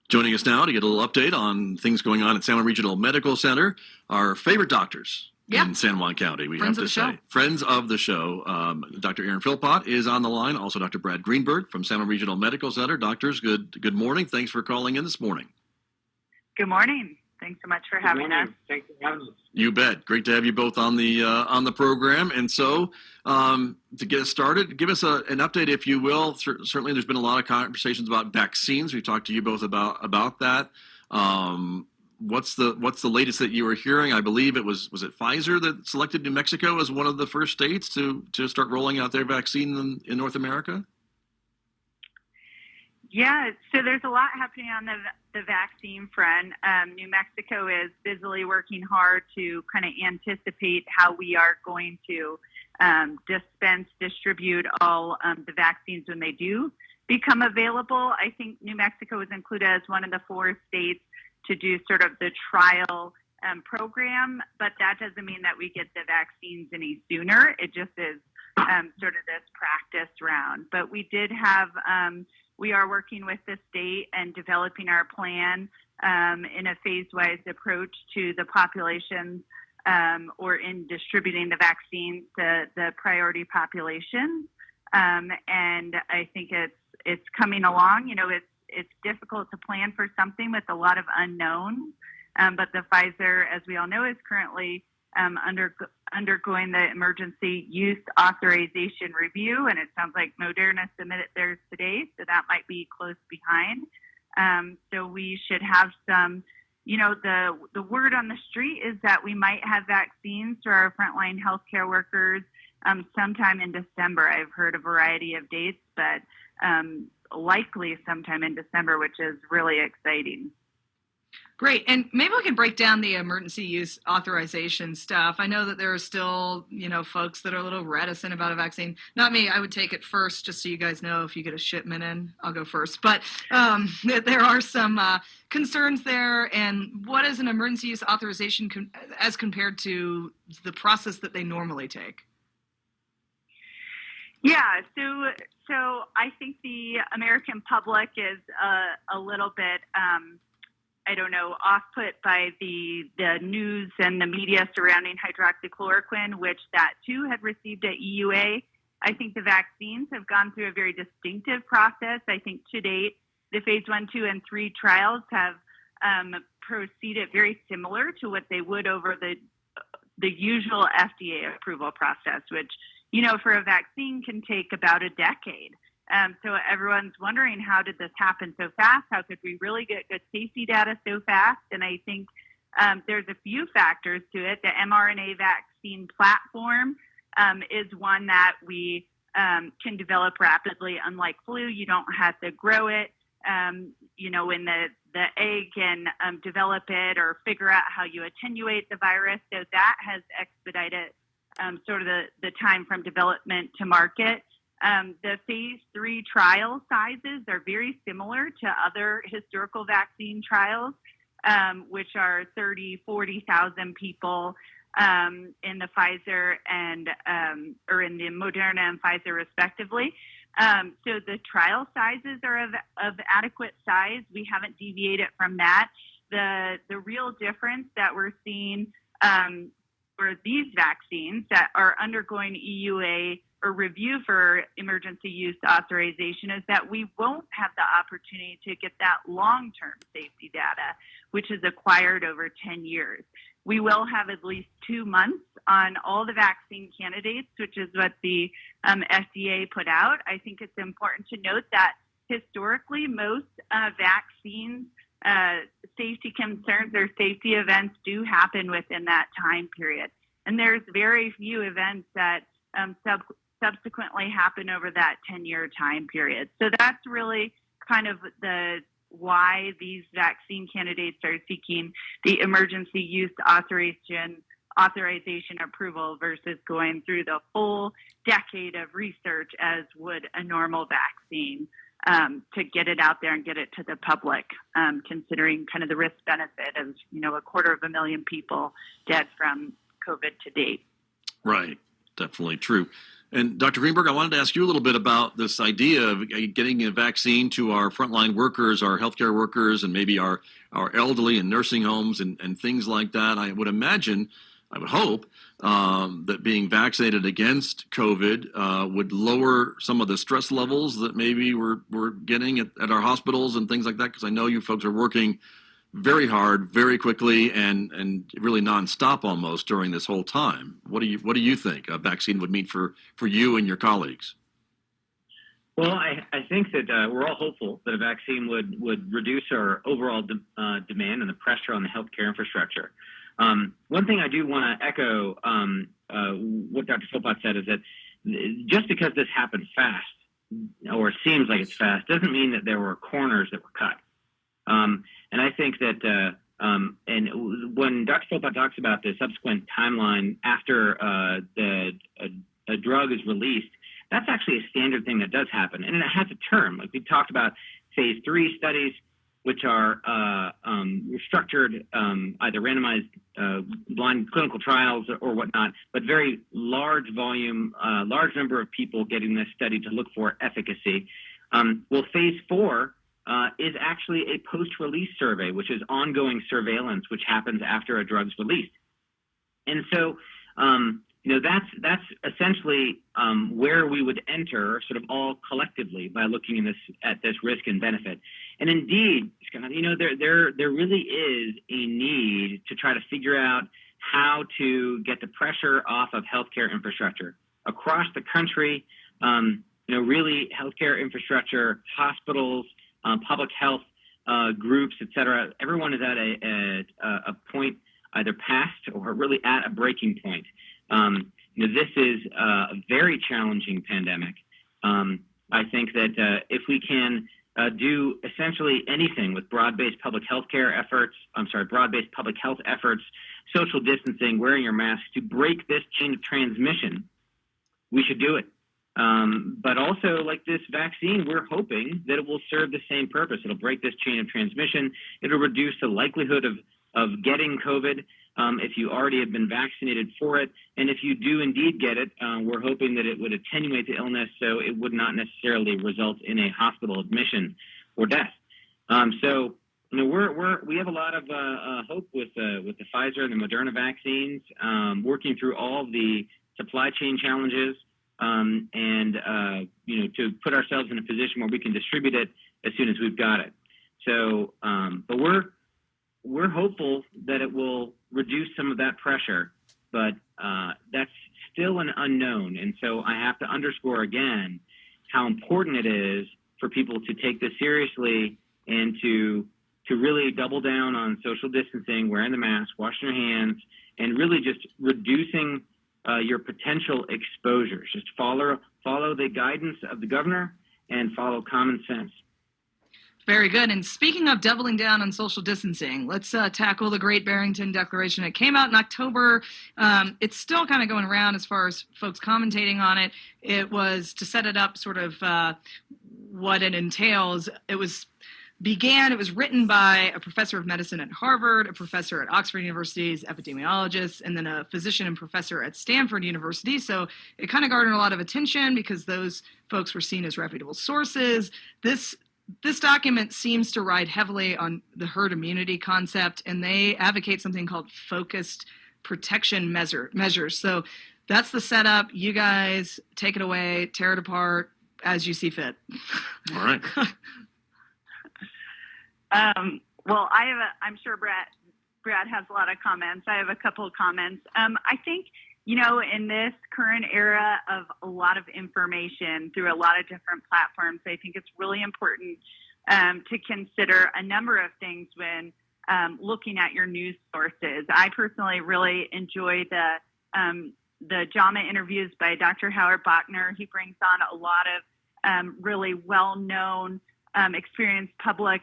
Joining us now to get a little update on things going on at San Juan Regional Medical Center, our favorite doctors in San Juan County, we have to say. Friends of the show. Dr. Erin Philpott is on the line. Also, Dr. Brad Greenberg from San Juan Regional Medical Center. Doctors, good morning. Thanks for calling in this morning. Good morning. Thanks so much for having us. Thanks for having us. You bet. Great to have you both on the program. And so, to get us started, give us an update, if you will. Certainly, there's been a lot of conversations about vaccines. We talked to you both about that. What's the latest that you were hearing? I believe it was it Pfizer that selected New Mexico as one of the first states to start rolling out their vaccine in North America? Yeah, so there's a lot happening on the vaccine front. New Mexico is busily working hard to kind of anticipate how we are going to distribute all the vaccines when they do become available. I think New Mexico is included as one of the 4 states to do sort of the trial program, but that doesn't mean that we get the vaccines any sooner. It just is sort of this practice round. But we did have, we are working with the state and developing our plan in a phase-wise approach to the population or in distributing the vaccines to the priority population. And I think it's coming along. You know, it's difficult to plan for something with a lot of unknowns, but the Pfizer, as we all know, is currently undergoing the emergency use authorization review, and it sounds like Moderna submitted theirs today, so that might be close behind. So we should have some, you know, the word on the street is that we might have vaccines for our frontline healthcare workers sometime in December. I've heard a variety of dates, but likely sometime in December, which is really exciting. Great. And maybe we can break down the emergency use authorization stuff. I know that there are still, folks that are a little reticent about a vaccine. Not me. I would take it first, just so you guys know, if you get a shipment in, I'll go first. But there are some concerns there. And what is an emergency use authorization as compared to the process that they normally take? Yeah, so I think the American public is a little bit, off-put by the news and the media surrounding hydroxychloroquine, which that too had received an EUA. I think the vaccines have gone through a very distinctive process. I think to date, the phase 1, 2, and 3 trials have proceeded very similar to what they would over the usual FDA approval process, which for a vaccine can take about a decade. So everyone's wondering, how did this happen so fast? How could we really get good safety data so fast? And I think there's a few factors to it. The mRNA vaccine platform is one that we can develop rapidly. Unlike flu, you don't have to grow it, when the egg can develop it or figure out how you attenuate the virus. So that has expedited sort of the time from development to market. The phase 3 trial sizes are very similar to other historical vaccine trials, which are 40,000 people in the Pfizer and or in the Moderna and Pfizer respectively. So the trial sizes are of adequate size. We haven't deviated from that. The real difference that we're seeing for these vaccines that are undergoing EUA or review for emergency use authorization is that we won't have the opportunity to get that long-term safety data, which is acquired over 10 years. We will have at least 2 months on all the vaccine candidates, which is what the FDA put out. I think it's important to note that historically, most vaccines safety concerns or safety events do happen within that time period. And there's very few events that subsequently happen over that 10-year time period. So that's really kind of why these vaccine candidates are seeking the emergency use authorization approval versus going through the full decade of research as would a normal vaccine. To get it out there and get it to the public, considering kind of the risk benefit of, 250,000 people dead from COVID to date. Right. Definitely true. And Dr. Greenberg, I wanted to ask you a little bit about this idea of getting a vaccine to our frontline workers, our healthcare workers, and maybe our elderly in nursing homes and things like that. I would imagine, I would hope, that being vaccinated against COVID would lower some of the stress levels that maybe we're getting at our hospitals and things like that, because I know you folks are working very hard, very quickly, and really nonstop almost during this whole time. What do you think a vaccine would mean for you and your colleagues? Well, I think that we're all hopeful that a vaccine would reduce our overall demand and the pressure on the healthcare infrastructure. One thing I do want to echo what Dr. Philpott said is that just because this happened fast, or it seems like it's fast, doesn't mean that there were corners that were cut. And I think that, and when Dr. Philpott talks about the subsequent timeline after a drug is released, that's actually a standard thing that does happen. And it has a term. Like we talked about phase 3 studies, which are structured either randomized blind clinical trials or whatnot, but very large volume, large number of people getting this study to look for efficacy. Well, phase 4 is actually a post-release survey, which is ongoing surveillance, which happens after a drug's released. And so, that's essentially where we would enter sort of all collectively by looking at this risk and benefit. And indeed, there really is a need to try to figure out how to get the pressure off of healthcare infrastructure across the country. Really healthcare infrastructure, hospitals, public health groups, et cetera. Everyone is at a point either past or really at a breaking point. This is a very challenging pandemic. I think that if we can do essentially anything with broad-based public health efforts, social distancing, wearing your mask, to break this chain of transmission, we should do it. But also, like this vaccine, we're hoping that it will serve the same purpose. It'll break this chain of transmission. It'll reduce the likelihood of getting COVID if you already have been vaccinated for it. And if you do indeed get it, we're hoping that it would attenuate the illness so it would not necessarily result in a hospital admission or death. We have a lot of hope with the Pfizer and the Moderna vaccines, working through all of the supply chain challenges. To put ourselves in a position where we can distribute it as soon as we've got it. So, but we're hopeful that it will reduce some of that pressure, but that's still an unknown. And so I have to underscore again how important it is for people to take this seriously and to really double down on social distancing, wearing the mask, washing your hands, and really just reducing your potential exposures. Just follow the guidance of the governor and follow common sense. Very good. And speaking of doubling down on social distancing, let's tackle the Great Barrington Declaration. It came out in October. It's still kind of going around as far as folks commentating on it. It was to set it up sort of what it entails. It was written by a professor of medicine at Harvard, a professor at Oxford University's epidemiologist, and then a physician and professor at Stanford University. So it kind of garnered a lot of attention because those folks were seen as reputable sources. This document seems to ride heavily on the herd immunity concept, and they advocate something called focused protection measures. So that's the setup. You guys take it away, tear it apart as you see fit. All right. Well, I'm sure Brad has a lot of comments. I have a couple of comments. I think, in this current era of a lot of information through a lot of different platforms, I think it's really important to consider a number of things when looking at your news sources. I personally really enjoy the JAMA interviews by Dr. Howard Bachner. He brings on a lot of really well-known experienced public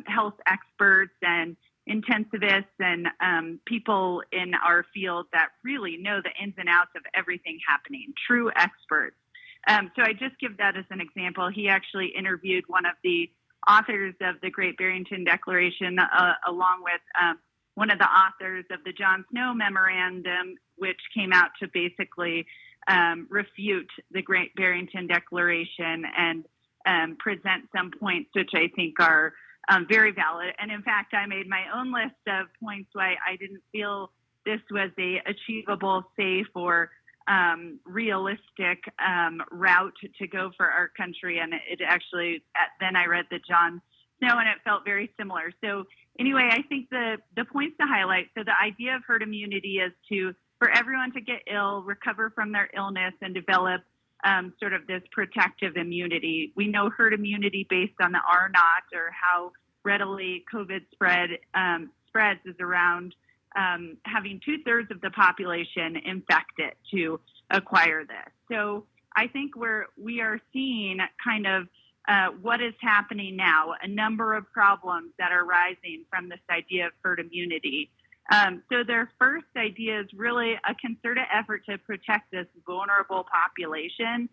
health experts and intensivists and people in our field that really know the ins and outs of everything happening, true experts. So I just give that as an example. He actually interviewed one of the authors of the Great Barrington Declaration along with one of the authors of the John Snow Memorandum, which came out to basically refute the Great Barrington Declaration and present some points which I think are very valid. And in fact, I made my own list of points why I didn't feel this was a achievable, safe, or realistic route to go for our country. And it actually, then I read the John Snow, and it felt very similar. So anyway, I think the points to highlight, so the idea of herd immunity is for everyone to get ill, recover from their illness, and develop sort of this protective immunity. We know herd immunity based on the R naught, or how readily COVID spreads, is around having 2/3 of the population infected to acquire this. So I think we are seeing kind of what is happening now, a number of problems that are rising from this idea of herd immunity. So their first idea is really a concerted effort to protect this vulnerable population.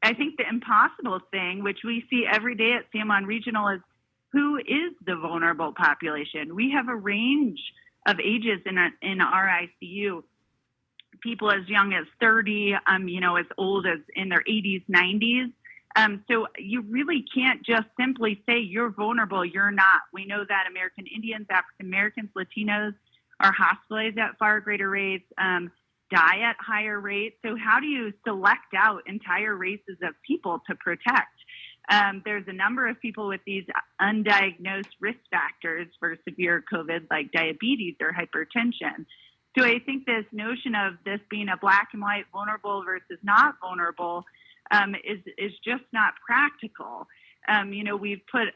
I think the impossible thing, which we see every day at San Juan Regional, is who is the vulnerable population? We have a range of ages in our ICU. People as young as 30, as old as in their 80s, 90s. So you really can't just simply say you're vulnerable, you're not. We know that American Indians, African Americans, Latinos are hospitalized at far greater rates, die at higher rates. So how do you select out entire races of people to protect? There's a number of people with these undiagnosed risk factors for severe COVID, like diabetes or hypertension. So I think this notion of this being a black and white, vulnerable versus not vulnerable, is just not practical. We've put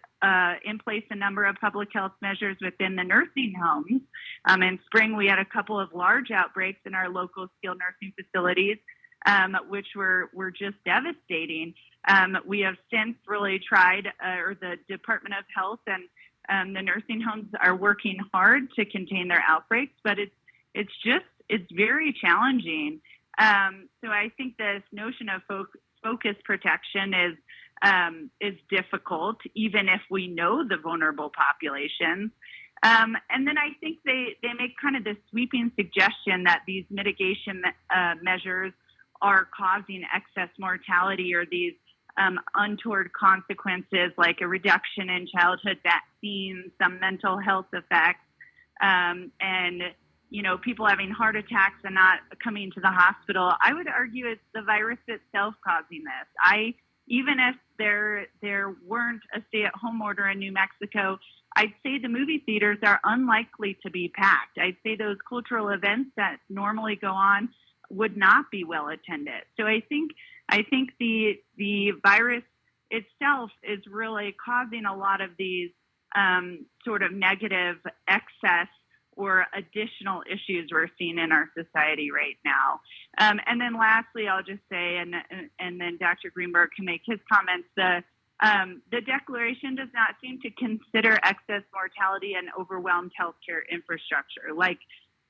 in place a number of public health measures within the nursing homes. In spring, we had a couple of large outbreaks in our local skilled nursing facilities, which were just devastating. We have since really tried, or the Department of Health and the nursing homes are working hard to contain their outbreaks, but it's very challenging. So I think this notion of focused protection is difficult, even if we know the vulnerable populations. And then I think they make kind of this sweeping suggestion that these mitigation measures are causing excess mortality, or these untoward consequences like a reduction in childhood vaccines, some mental health effects, and people having heart attacks and not coming to the hospital. I would argue it's the virus itself causing this. Even if there weren't a stay-at-home order in New Mexico, I'd say the movie theaters are unlikely to be packed. I'd say those cultural events that normally go on would not be well attended. So I think the virus itself is really causing a lot of these sort of negative excess or additional issues we're seeing in our society right now. And then lastly, I'll just say, and then Dr. Greenberg can make his comments, the declaration does not seem to consider excess mortality and overwhelmed healthcare infrastructure. Like,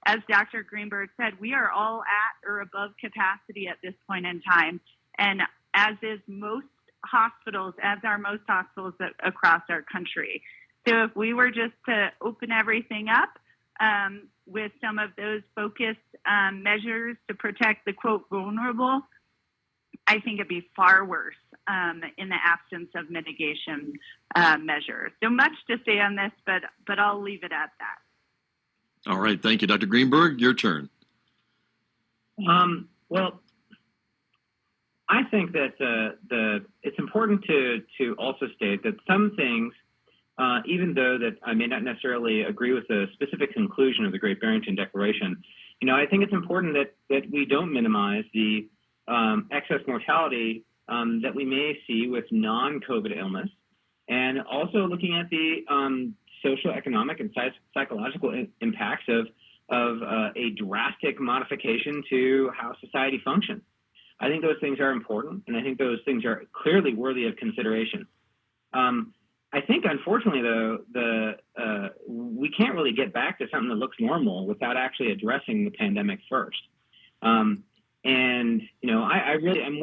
as Dr. Greenberg said, we are all at or above capacity at this point in time. And as are most hospitals across our country. So if we were just to open everything up, with some of those focused measures to protect the, quote, vulnerable, I think it'd be far worse in the absence of mitigation measures. So much to say on this, but I'll leave it at that. All right. Thank you. Dr. Greenberg, your turn. Well, I think that it's important to also state that some things, even though that I may not necessarily agree with the specific conclusion of the Great Barrington Declaration, I think it's important that we don't minimize the excess mortality that we may see with non-COVID illness, and also looking at the social, economic, and psychological impacts of a drastic modification to how society functions. I think those things are important, and I think those things are clearly worthy of consideration. I think, unfortunately, though, we can't really get back to something that looks normal without actually addressing the pandemic first. I really am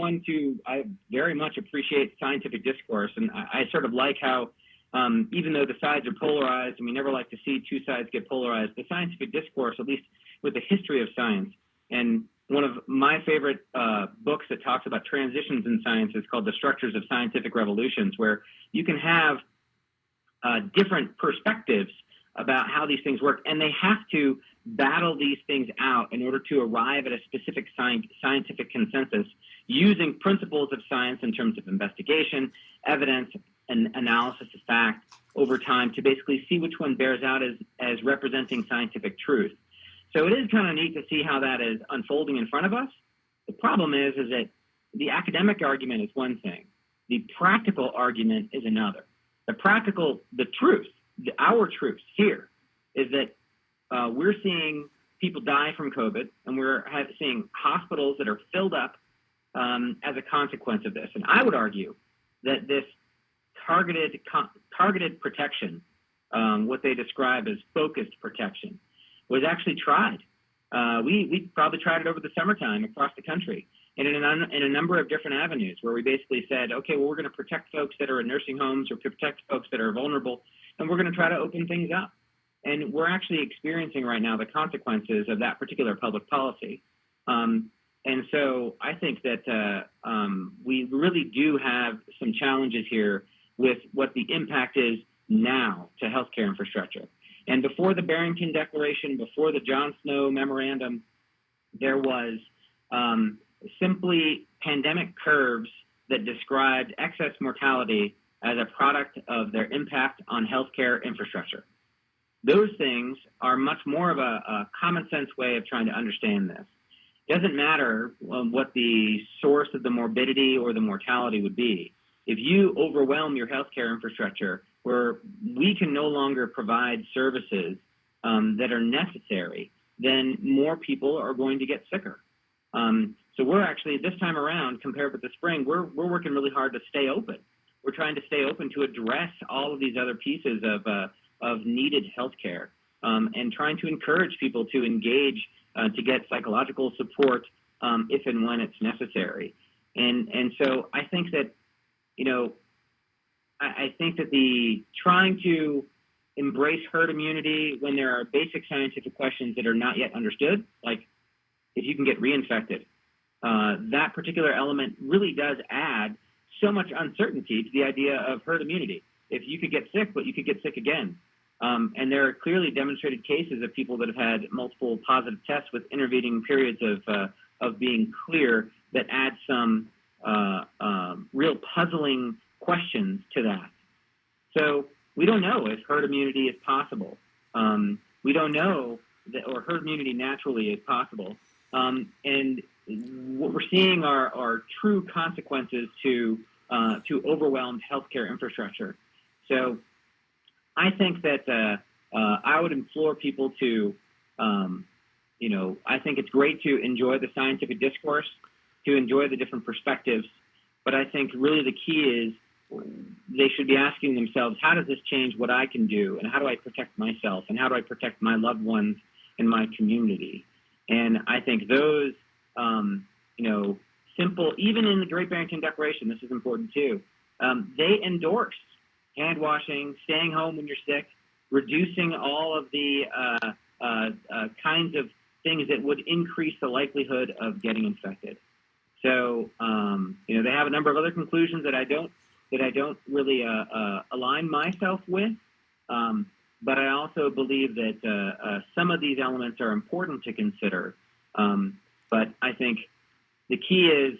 I very much appreciate scientific discourse, and I sort of like how, even though the sides are polarized, and we never like to see two sides get polarized, the scientific discourse, at least with the history of science and one of my favorite books that talks about transitions in science is called The Structures of Scientific Revolutions, where you can have different perspectives about how these things work, and they have to battle these things out in order to arrive at a specific scientific consensus using principles of science in terms of investigation, evidence, and analysis of fact over time to basically see which one bears out as representing scientific truth. So it is kind of neat to see how that is unfolding in front of us. The problem is that the academic argument is one thing. The practical argument is another. The truth, our truth here is that we're seeing people die from COVID, and we're seeing hospitals that are filled up as a consequence of this. And I would argue that this targeted protection, what they describe as focused protection, was actually tried. We probably tried it over the summertime across the country in a number of different avenues where we basically said, okay, well, we're going to protect folks that are in nursing homes or protect folks that are vulnerable, and we're going to try to open things up. And we're actually experiencing right now the consequences of that particular public policy. And so I think that we really do have some challenges here with what the impact is now to healthcare infrastructure. And before the Barrington Declaration, before the John Snow Memorandum, there was simply pandemic curves that described excess mortality as a product of their impact on healthcare infrastructure. Those things are much more of a common sense way of trying to understand this. It doesn't matter what the source of the morbidity or the mortality would be. If you overwhelm your healthcare infrastructure where we can no longer provide services that are necessary, then more people are going to get sicker. So we're actually, this time around, compared with the spring, we're working really hard to stay open. We're trying to stay open to address all of these other pieces of needed healthcare, and trying to encourage people to engage to get psychological support if and when it's necessary. And so I think that, I think that the trying to embrace herd immunity when there are basic scientific questions that are not yet understood, like if you can get reinfected, that particular element really does add so much uncertainty to the idea of herd immunity. If you could get sick, but you could get sick again. And there are clearly demonstrated cases of people that have had multiple positive tests with intervening periods of being clear that add some real puzzling questions to that. So we don't know if herd immunity is possible. We don't know or herd immunity naturally is possible. And what we're seeing are true consequences to overwhelmed healthcare infrastructure. So I think that I would implore people to, I think it's great to enjoy the scientific discourse, to enjoy the different perspectives, but I think really the key is they should be asking themselves, how does this change what I can do, and how do I protect myself, and how do I protect my loved ones in my community? And I think those, simple, even in the Great Barrington Declaration, this is important too, they endorse hand washing, staying home when you're sick, reducing all of the kinds of things that would increase the likelihood of getting infected. So, they have a number of other conclusions that I don't really align myself with. But I also believe that some of these elements are important to consider. But I think the key is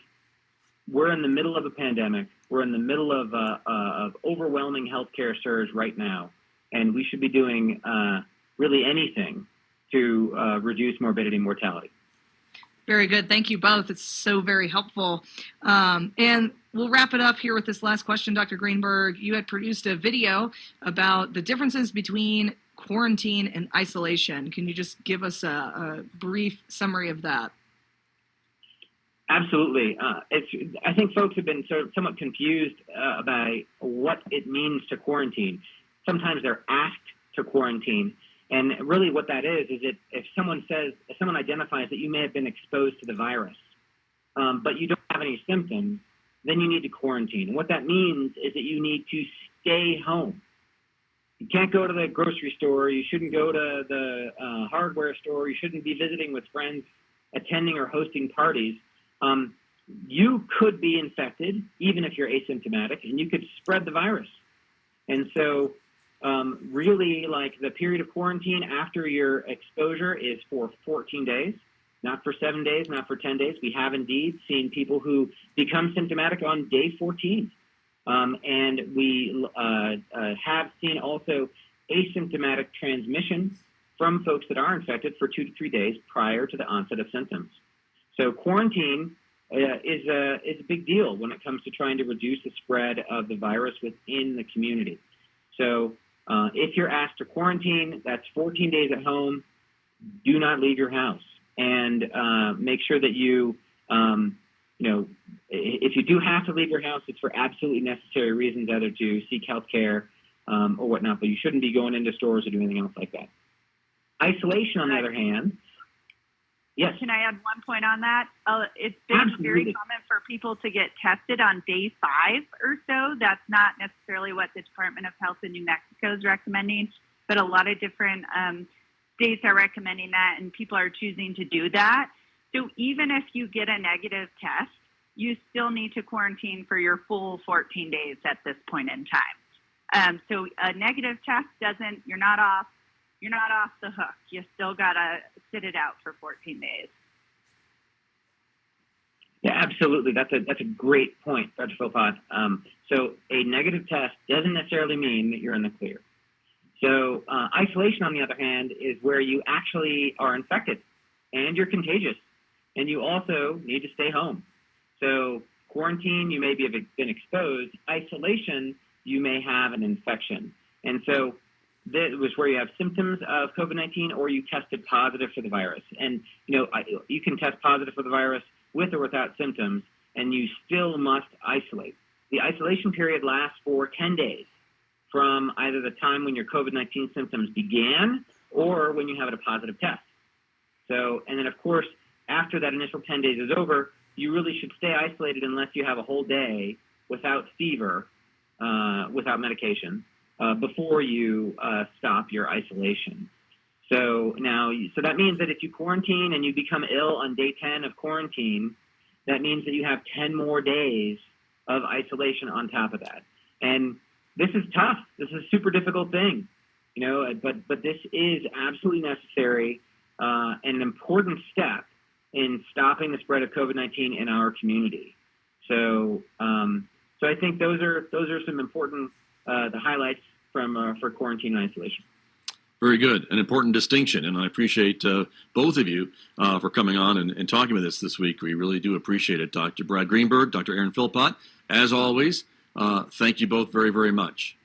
we're in the middle of a pandemic. We're in the middle of overwhelming healthcare surge right now, and we should be doing really anything to reduce morbidity and mortality. Very good. Thank you both. It's so very helpful. And we'll wrap it up here with this last question, Dr. Greenberg. You had produced a video about the differences between quarantine and isolation. Can you just give us a brief summary of that? Absolutely. I think folks have been somewhat confused about what it means to quarantine. Sometimes they're asked to quarantine. And really what that is if someone identifies that you may have been exposed to the virus, but you don't have any symptoms, then you need to quarantine. And what that means is that you need to stay home. You can't go to the grocery store. You shouldn't go to the hardware store. You shouldn't be visiting with friends. attending or hosting parties, you could be infected even if you're asymptomatic, and you could spread the virus. And so really, like, the period of quarantine after your exposure is for 14 days, not for 7 days, not for 10 days. We have indeed seen people who become symptomatic on day 14. And we have seen also asymptomatic transmission from folks that are infected for 2 to 3 days prior to the onset of symptoms. So quarantine is a big deal when it comes to trying to reduce the spread of the virus within the community. So if you're asked to quarantine, that's 14 days at home. Do not leave your house, and make sure that you, if you do have to leave your house, it's for absolutely necessary reasons, either to seek health care or whatnot, but you shouldn't be going into stores or doing anything else like that. Isolation, on the other hand, yes. Can I add one point on that? It's been very common for people to get tested on day 5 or so. That's not necessarily what the Department of Health in New Mexico is recommending, but a lot of different states are recommending that, and people are choosing to do that. So even if you get a negative test, you still need to quarantine for your full 14 days at this point in time. So a negative test you're not off the hook. You still gotta sit it out for 14 days. Yeah, absolutely. That's a great point, Dr. Philpott. So a negative test doesn't necessarily mean that you're in the clear. So isolation, on the other hand, is where you actually are infected and you're contagious, and you also need to stay home. So quarantine, you may have been exposed. Isolation, you may have an infection. And so that was where you have symptoms of COVID-19 or you tested positive for the virus. And, you can test positive for the virus with or without symptoms, and you still must isolate. The isolation period lasts for 10 days from either the time when your COVID-19 symptoms began or when you have a positive test. So, and then of course, after that initial 10 days is over, you really should stay isolated unless you have a whole day without fever, without medication, before you stop your isolation. So that means that if you quarantine and you become ill on day 10 of quarantine, that means that you have 10 more days of isolation on top of that. And this is tough. This is a super difficult thing, but this is absolutely necessary and an important step in stopping the spread of COVID-19 in our community. So I think those are some important the highlights for quarantine and isolation. Very good. An important distinction, and I appreciate both of you for coming on and talking with us this week. We really do appreciate it. Dr. Brad Greenberg, Dr. Erin Philpott, as always, thank you both very, very much.